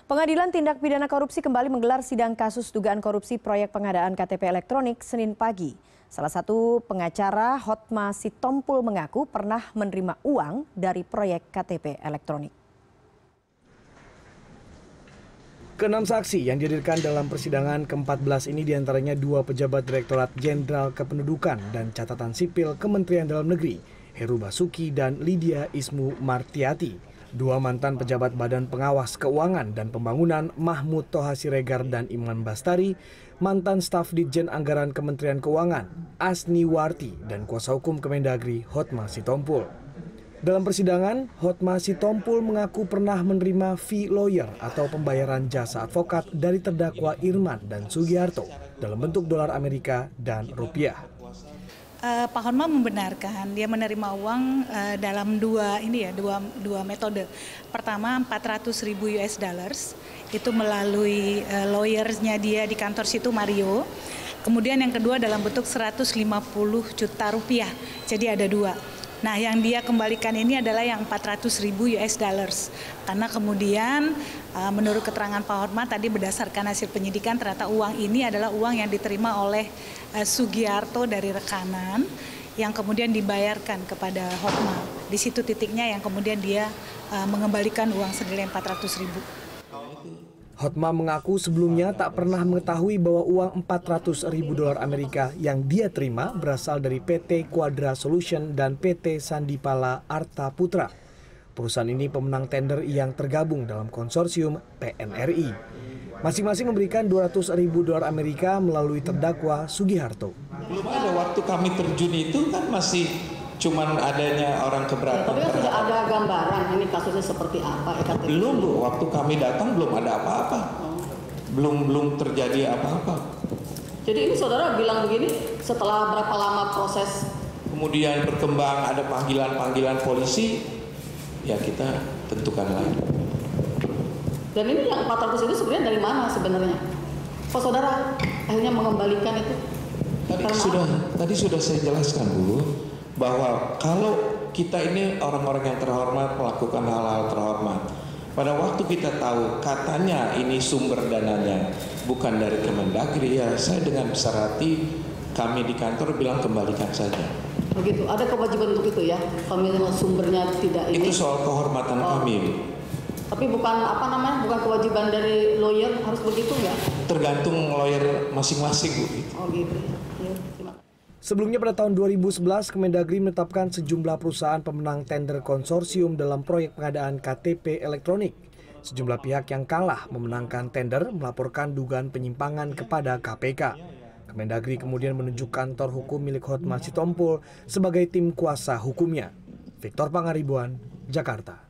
Pengadilan Tindak Pidana Korupsi kembali menggelar sidang kasus dugaan korupsi proyek pengadaan KTP elektronik Senin pagi. Salah satu pengacara Hotma Sitompul mengaku pernah menerima uang dari proyek KTP elektronik. Keenam saksi yang dihadirkan dalam persidangan ke-14 ini diantaranya dua pejabat Direktorat Jenderal Kependudukan dan Catatan Sipil Kementerian Dalam Negeri, Heru Basuki dan Lydia Ismu Martiati. Dua mantan pejabat Badan Pengawas Keuangan dan Pembangunan Mahmud Toha Siregar dan Iman Bastari, mantan staf Ditjen Anggaran Kementerian Keuangan Asni Warti dan kuasa hukum Kemendagri Hotma Sitompul. Dalam persidangan, Hotma Sitompul mengaku pernah menerima fee lawyer atau pembayaran jasa advokat dari terdakwa Irman dan Sugiharto dalam bentuk dolar Amerika dan rupiah. Pak Hotma membenarkan dia menerima uang dalam dua metode. Pertama 400.000 US dollars itu melalui lawyernya dia di kantor situ Mario. Kemudian yang kedua dalam bentuk 150 juta rupiah. Jadi ada dua. Nah, yang dia kembalikan ini adalah yang 400.000 US dollars. Karena kemudian menurut keterangan Pak Hotma tadi berdasarkan hasil penyidikan ternyata uang ini adalah uang yang diterima oleh Sugiharto dari rekanan yang kemudian dibayarkan kepada Hotma. Di situ titiknya yang kemudian dia mengembalikan uang senilai 400.000. Hotma mengaku sebelumnya tak pernah mengetahui bahwa uang 400.000 dolar Amerika yang dia terima berasal dari PT Quadra Solution dan PT Sandipala Arta Putra. Perusahaan ini pemenang tender yang tergabung dalam konsorsium PNRI. Masing-masing memberikan 200.000 dolar Amerika melalui terdakwa Sugiharto. Belum ada waktu kami terjun itu kan masih cuman adanya orang keberatan. Tapi sudah ada gambaran ini kasusnya seperti apa? Belum, Bu. Waktu kami datang belum ada apa-apa. Belum terjadi apa-apa. Jadi ini saudara bilang begini setelah berapa lama proses? Kemudian berkembang ada panggilan polisi, ya kita tentukan lagi. Dan ini yang 400 itu sebenarnya dari mana sebenarnya? Kok saudara akhirnya mengembalikan itu? Tadi sudah saya jelaskan dulu bahwa kalau kita ini orang-orang yang terhormat melakukan hal-hal terhormat, pada waktu kita tahu katanya ini sumber dananya bukan dari Kemendagri, ya saya dengan besar hati kami di kantor bilang kembalikan saja. Begitu, ada kewajiban untuk itu ya? Kami sumbernya tidak ini. Itu soal kehormatan kami. Tapi bukan bukan kewajiban dari lawyer harus begitu nggak? Tergantung lawyer masing-masing, Bu. Oh gitu. Sebelumnya pada tahun 2011, Kemendagri menetapkan sejumlah perusahaan pemenang tender konsorsium dalam proyek pengadaan KTP elektronik. Sejumlah pihak yang kalah memenangkan tender melaporkan dugaan penyimpangan kepada KPK. Kemendagri kemudian menunjuk kantor hukum milik Hotma Sitompul sebagai tim kuasa hukumnya. Victor Pangaribuan, Jakarta.